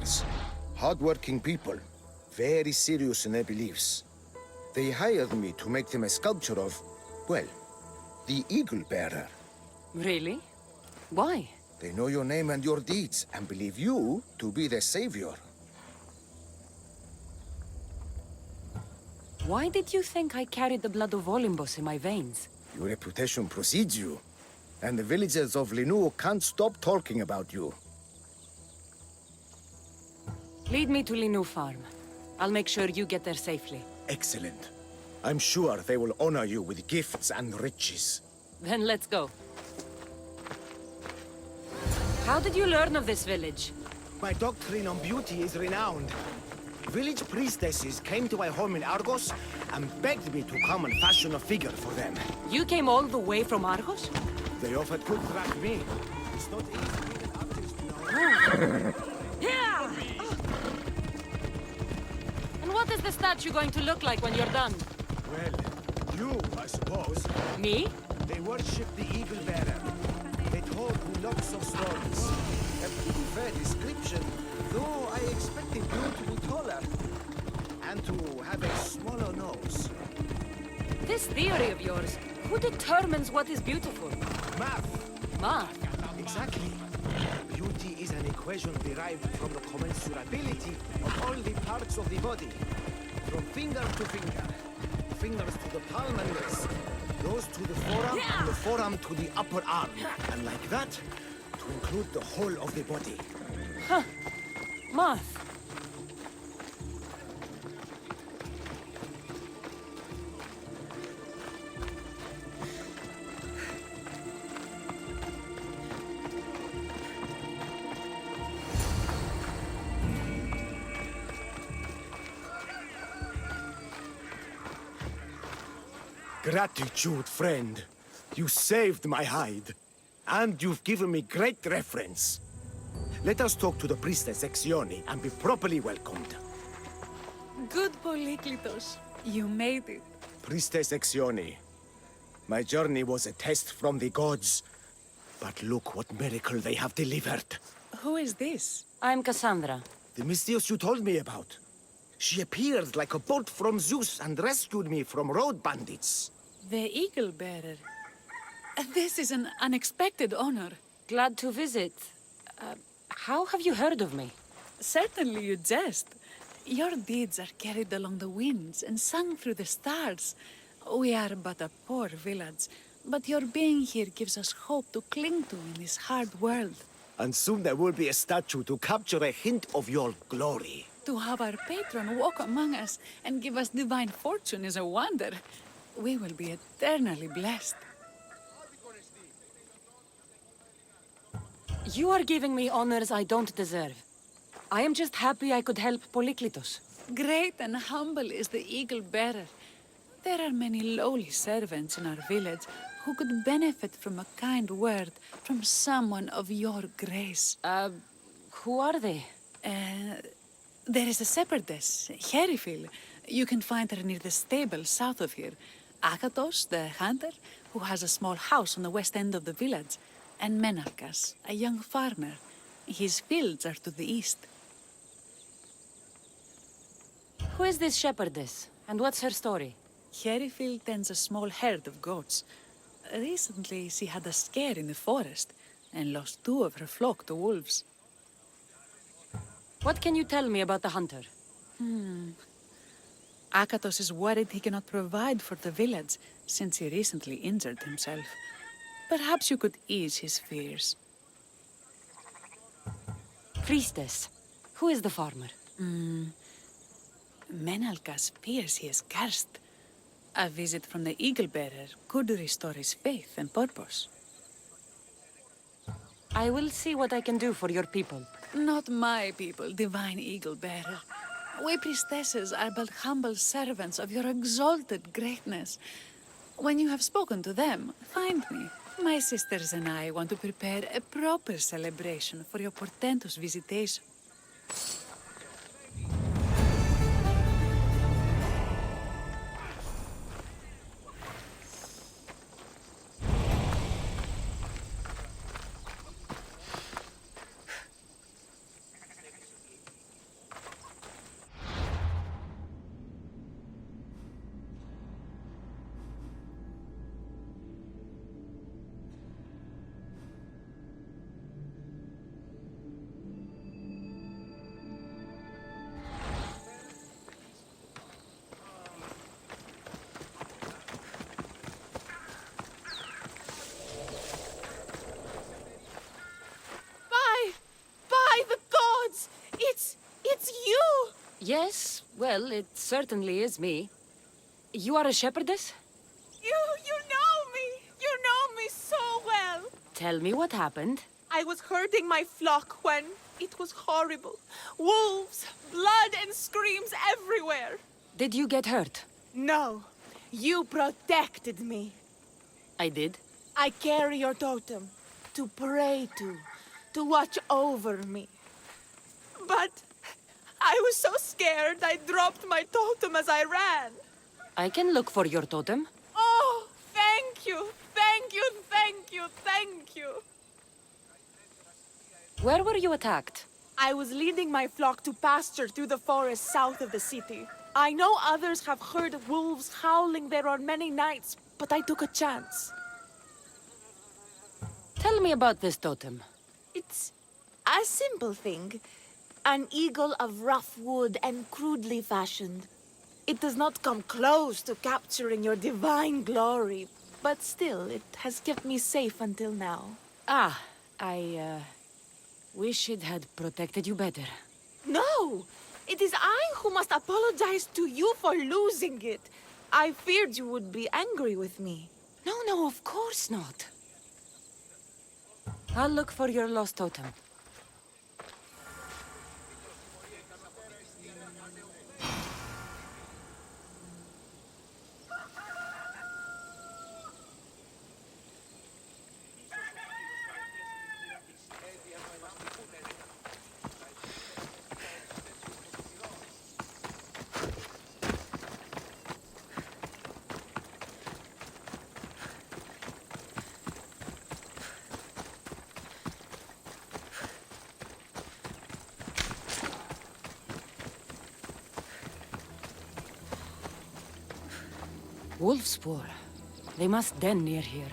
Elders. Hard-working people. Very serious in their beliefs. They hired me to make them a sculpture of, well, the Eagle Bearer. Really? Why? They know your name and your deeds, and believe you to be their savior. Why did you think I carried the blood of Olympus in my veins? Your reputation precedes you, and the villagers of Linu can't stop talking about you. Lead me to Linu Farm. I'll make sure you get there safely. Excellent. I'm sure they will honor you with gifts and riches. Then let's go. How did you learn of this village? My doctrine on beauty is renowned. Village priestesses came to my home in Argos and begged me to come and fashion a figure for them. You came all the way from Argos? They offered to track me. It's not easy being an artist, you know. Yeah! And what is the statue going to look like when you're done? Well, you, I suppose. Me? They worship the Eagle Bearer. They told me lots of stories. A pretty fair description, though I expected you to be taller. And to have a smaller nose. This theory of yours, who determines what is beautiful? Math. Math? Exactly. Beauty is an equation derived from the commensurability of all the parts of the body. From finger to finger. Fingers to the palm and wrist. Those to the forearm and the forearm to the upper arm. And like that, to include the whole of the body. Huh. Math. Gratitude, friend. You saved my hide. And you've given me great reference. Let us talk to the priestess Exione and be properly welcomed. Good Polyklitos. You made it. Priestess Exione, my journey was a test from the gods. But look what miracle they have delivered. Who is this? I'm Cassandra. The Mystios you told me about. She appeared like a bolt from Zeus and rescued me from road bandits. The Eagle Bearer. This is an unexpected honor. Glad to visit. How have you heard of me? Certainly you jest. Your deeds are carried along the winds and sung through the stars. We are but a poor village, but your being here gives us hope to cling to in this hard world. And soon there will be a statue to capture a hint of your glory. To have our patron walk among us and give us divine fortune is a wonder. We will be eternally blessed. You are giving me honors I don't deserve. I am just happy I could help Polyklitos. Great and humble is the Eagle Bearer. There are many lowly servants in our village who could benefit from a kind word from someone of your grace. Who are they? There is a shepherdess, Herifil. You can find her near the stable south of here. Akatos, the hunter, who has a small house on the west end of the village. And Menalkas, a young farmer. His fields are to the east. Who is this shepherdess? And what's her story? Herifil tends a small herd of goats. Recently, she had a scare in the forest and lost 2 of her flock to wolves. What can you tell me about the hunter? Akatos is worried he cannot provide for the village since he recently injured himself. Perhaps you could ease his fears. Priestess, who is the farmer? Menalkas fears he is cursed. A visit from the Eagle Bearer could restore his faith and purpose. I will see what I can do for your people. Not my people, divine Eagle Bearer. We priestesses are but humble servants of your exalted greatness. When you have spoken to them, find me. My sisters and I want to prepare a proper celebration for your portentous visitation. Yes, well, it certainly is me. You are a shepherdess? You know me! You know me so well! Tell me what happened. I was herding my flock when it was horrible. Wolves, blood and screams everywhere. Did you get hurt? No, you protected me. I did. I carry your totem to pray to watch over me. But I was so scared I dropped my totem as I ran. I can look for your totem. Oh, thank you, thank you, thank you, thank you. Where were you attacked? I was leading my flock to pasture through the forest south of the city. I know others have heard wolves howling there on many nights, but I took a chance. Tell me about this totem. It's a simple thing. An eagle of rough wood and crudely fashioned. It does not come close to capturing your divine glory, but still, it has kept me safe until now. Ah, I wish it had protected you better. No! It is I who must apologize to you for losing it. I feared you would be angry with me. No, of course not. I'll look for your lost totem. Wolf spoor. They must den near here.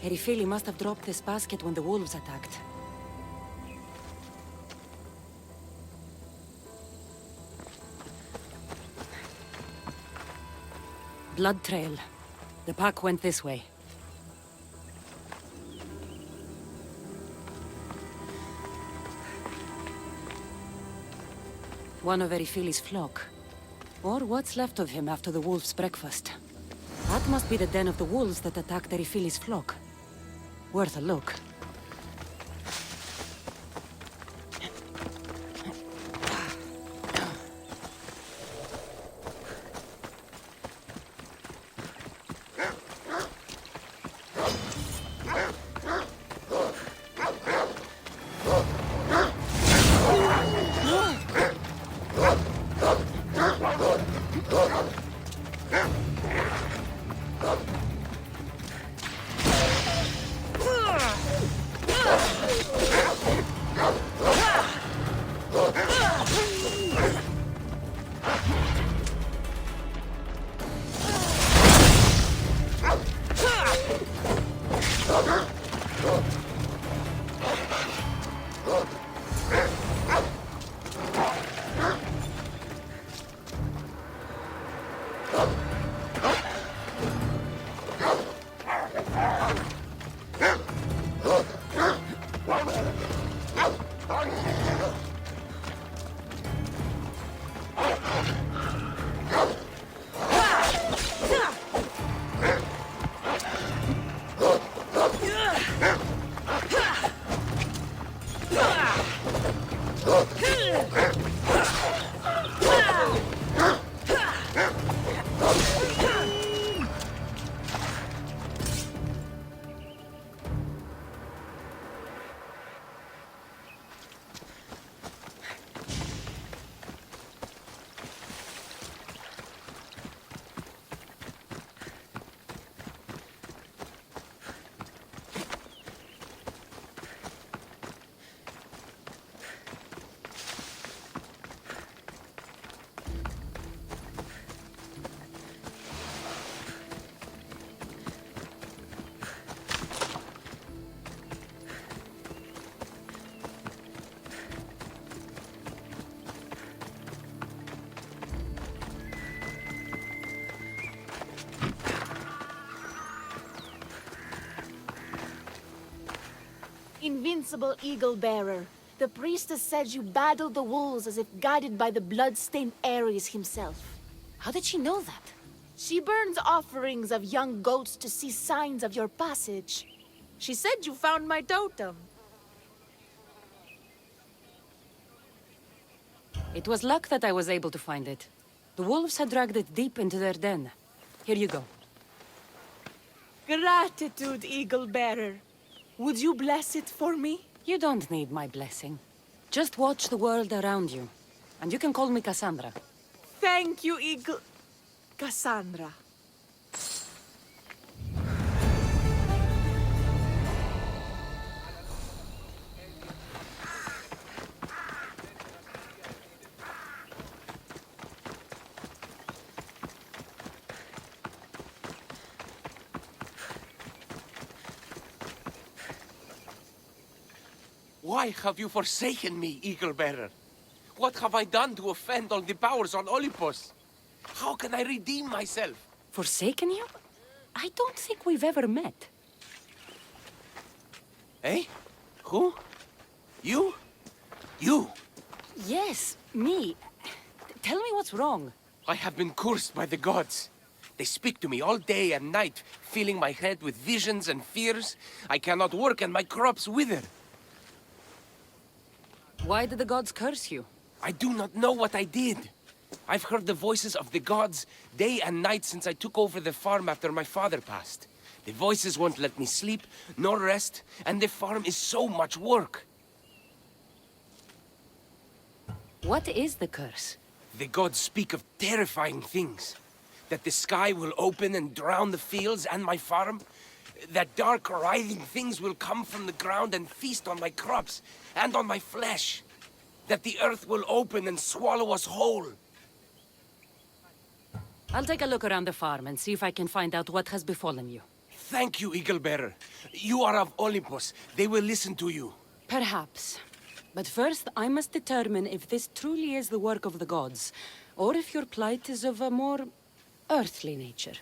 Erifili must have dropped this basket when the wolves attacked. Blood trail. The pack went this way. One of Erifili's flock. Or what's left of him after the wolf's breakfast. That must be the den of the wolves that attacked Erifili's flock. Worth a look. Invincible Eagle Bearer, the priestess said you battled the wolves as if guided by the blood-stained Ares himself. How did she know that? She burns offerings of young goats to see signs of your passage. She said you found my totem. It was luck that I was able to find it. The wolves had dragged it deep into their den. Here you go. Gratitude, Eagle Bearer. Would you bless it for me? You don't need my blessing. Just watch the world around you. And you can call me Cassandra. Thank you, Eagle... Cassandra. Why have you forsaken me, Eagle-Bearer? What have I done to offend all the powers on Olympus? How can I redeem myself? Forsaken you? I don't think we've ever met. Eh? Who? You? You? Yes, me. Tell me what's wrong. I have been cursed by the gods. They speak to me all day and night, filling my head with visions and fears. I cannot work and my crops wither. Why did the gods curse you? I do not know what I did. I've heard the voices of the gods day and night since I took over the farm after my father passed. The voices won't let me sleep, nor rest, and the farm is so much work. What is the curse? The gods speak of terrifying things. That the sky will open and drown the fields and my farm. That dark, writhing things will come from the ground and feast on my crops and on my flesh. That the earth will open and swallow us whole. I'll take a look around the farm and see if I can find out what has befallen you. Thank you, Eagle-Bearer. You are of Olympus. They will listen to you. Perhaps. But first, I must determine if this truly is the work of the gods, or if your plight is of a more earthly nature.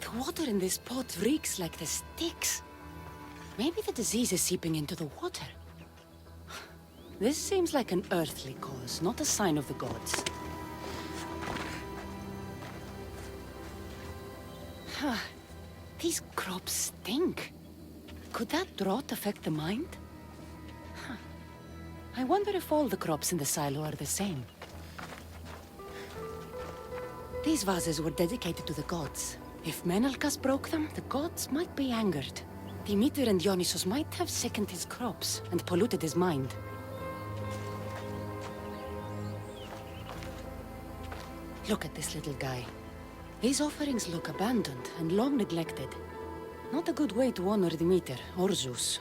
The water in this pot reeks like the sticks. Maybe the disease is seeping into the water. This seems like an earthly cause, not a sign of the gods. These crops stink. Could that drought affect the mind? I wonder if all the crops in the silo are the same. These vases were dedicated to the gods. If Menalcas broke them, the gods might be angered. Demeter and Dionysos might have sickened his crops and polluted his mind. Look at this little guy. These offerings look abandoned and long neglected. Not a good way to honor Demeter or Zeus.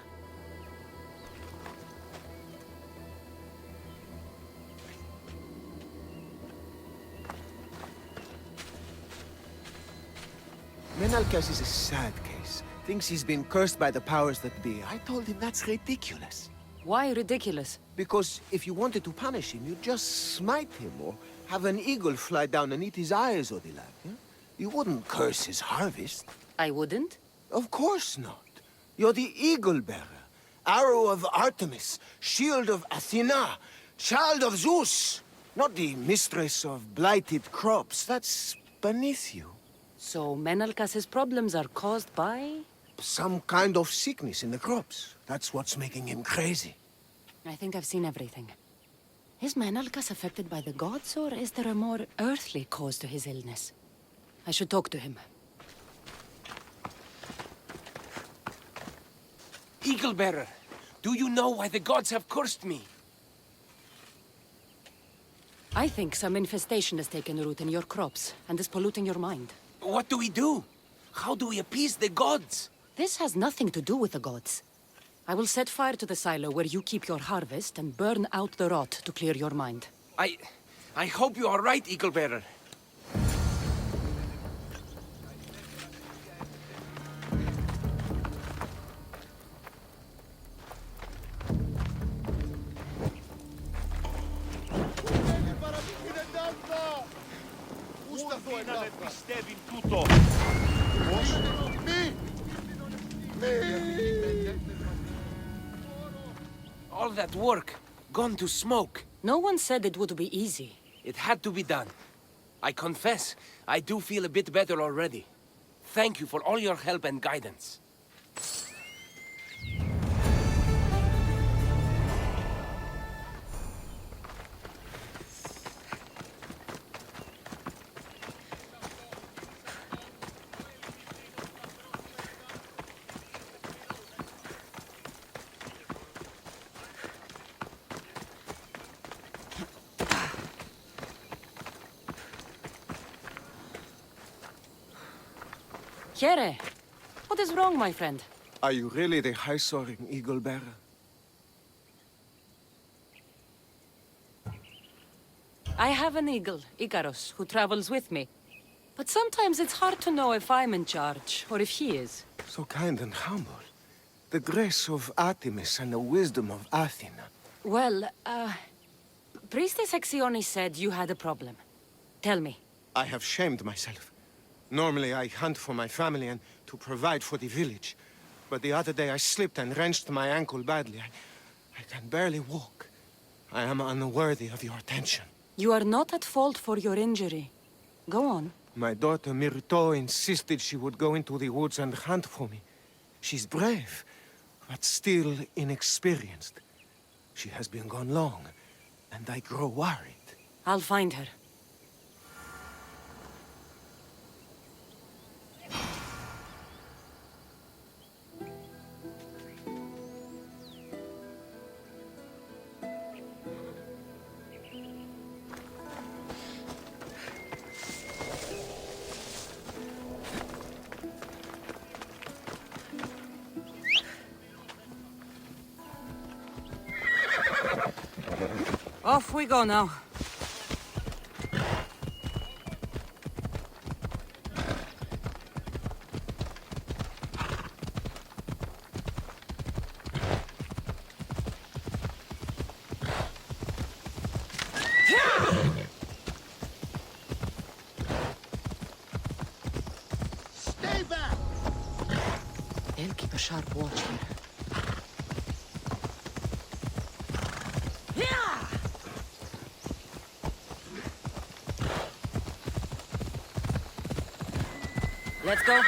Menalcas is a sad case. Thinks he's been cursed by the powers that be. I told him that's ridiculous. Why ridiculous? Because if you wanted to punish him, you'd just smite him or have an eagle fly down and eat his eyes or the like. Yeah? You wouldn't curse his harvest. I wouldn't? Of course not. You're the eagle bearer. Arrow of Artemis, shield of Athena, child of Zeus. Not the mistress of blighted crops. That's beneath you. So Menalcas's problems are caused by... Some kind of sickness in the crops. That's what's making him crazy. I think I've seen everything. Is Menalcas affected by the gods, or is there a more earthly cause to his illness? I should talk to him. Eagle-Bearer, do you know why the gods have cursed me? I think some infestation has taken root in your crops and is polluting your mind. What do we do? How do we appease the gods? This has nothing to do with the gods. I will set fire to the silo where you keep your harvest and burn out the rot to clear your mind. I I hope you are right, Eagle Bearer. All that work, gone to smoke. No one said it would be easy. It had to be done. I confess, I do feel a bit better already. Thank you for all your help and guidance. Here, what is wrong, my friend? Are you really the high-soaring eagle bearer? I have an eagle, Icarus, who travels with me. But sometimes it's hard to know if I'm in charge, or if he is. So kind and humble. The grace of Artemis and the wisdom of Athena. Well, Priestess Hexione said you had a problem. Tell me. I have shamed myself. Normally I hunt for my family and to provide for the village. But the other day I slipped and wrenched my ankle badly. I can barely walk. I am unworthy of your attention. You are not at fault for your injury. Go on. My daughter Myrto insisted she would go into the woods and hunt for me. She's brave, but still inexperienced. She has been gone long, and I grow worried. I'll find her. Off we go now. Stay back! They'll keep a sharp watch here. Let's go.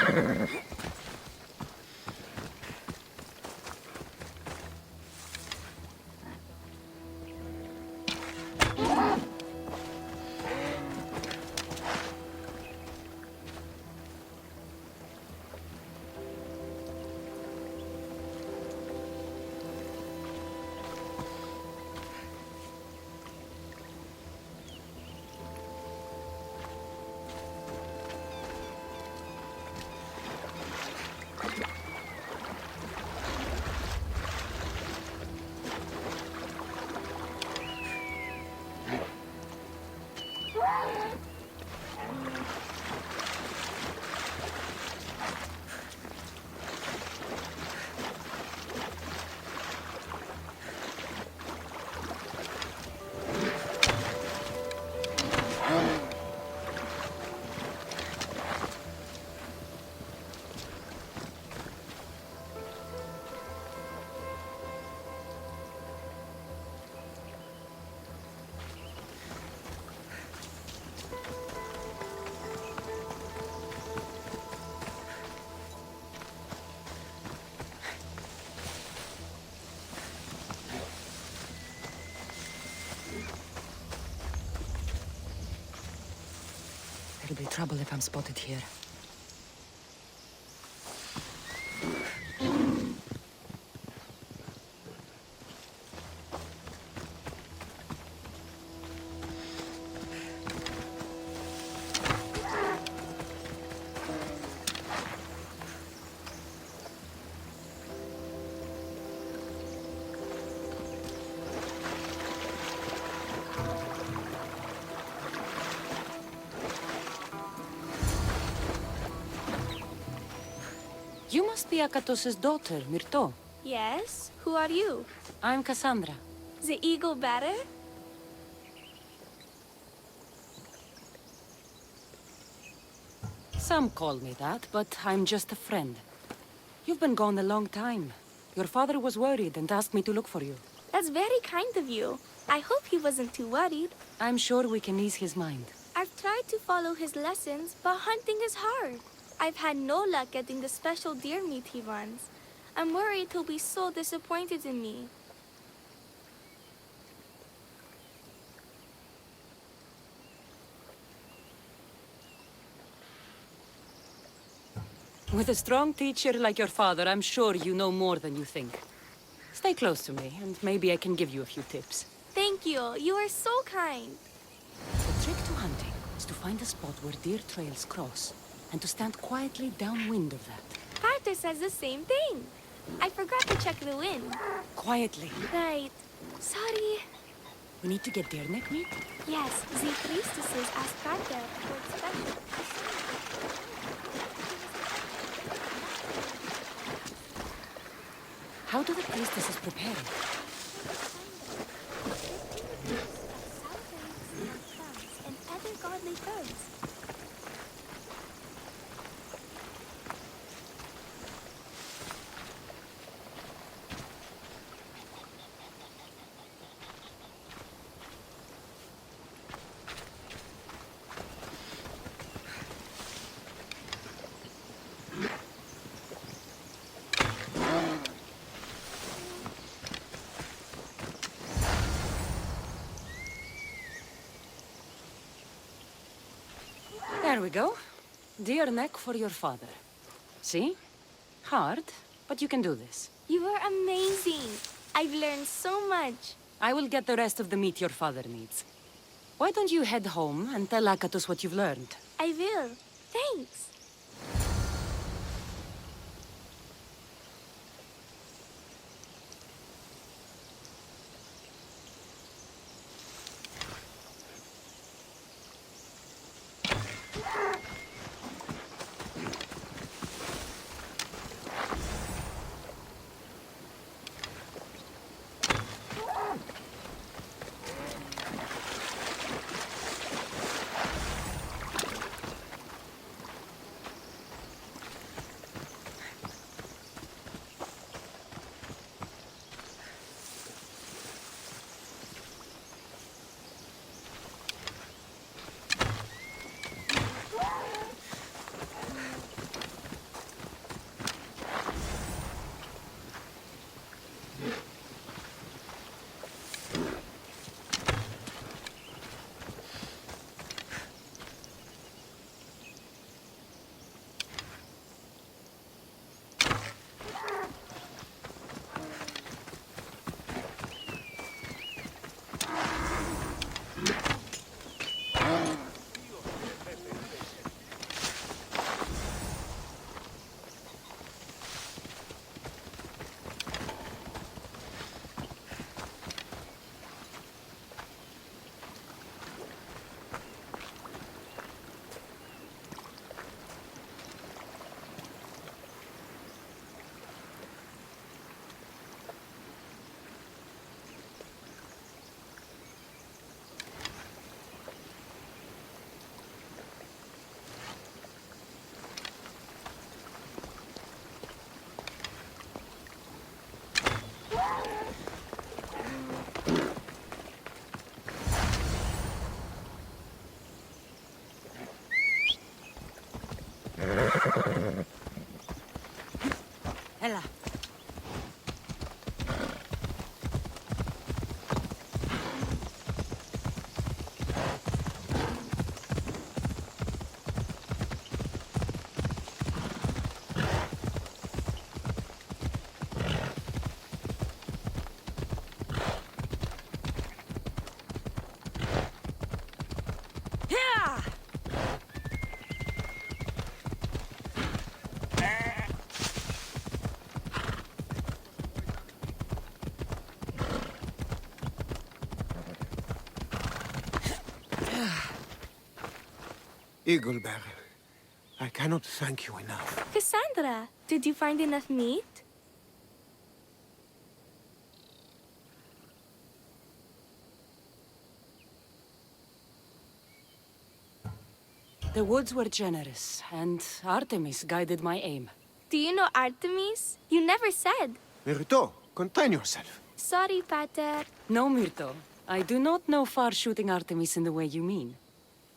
There'll be trouble if I'm spotted here. must be Akatos' daughter, Myrto. Yes? Who are you? I'm Cassandra. The eagle bearer? Some call me that, but I'm just a friend. You've been gone a long time. Your father was worried and asked me to look for you. That's very kind of you. I hope he wasn't too worried. I'm sure we can ease his mind. I've tried to follow his lessons, but hunting is hard. I've had no luck getting the special deer meat he wants. I'm worried he'll be so disappointed in me. With a strong teacher like your father, I'm sure you know more than you think. Stay close to me, and maybe I can give you a few tips. Thank you. You are so kind. The trick to hunting is to find a spot where deer trails cross, and to stand quietly downwind of that. Carter says the same thing. I forgot to check the wind. Quietly. Right. Sorry. We need to get deer neck meat? Yes, the priestesses asked Carter for its special. How do the priestesses prepare it? And other godly herbs. There we go. Deer neck for your father. See? Hard, but you can do this. You are amazing. I've learned so much. I will get the rest of the meat your father needs. Why don't you head home and tell Akatos what you've learned? I will. Thanks. Ella. Eagle Bearer, I cannot thank you enough. Cassandra, did you find enough meat? The woods were generous, and Artemis guided my aim. Do you know Artemis? You never said. Myrto, contain yourself. Sorry, Pater. No, Myrto. I do not know far-shooting Artemis in the way you mean.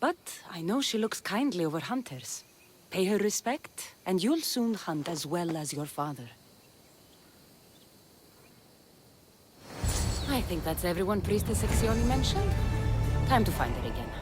But I know she looks kindly over hunters. Pay her respect, and you'll soon hunt as well as your father. I think that's everyone Priestess Exioni mentioned. Time to find her again.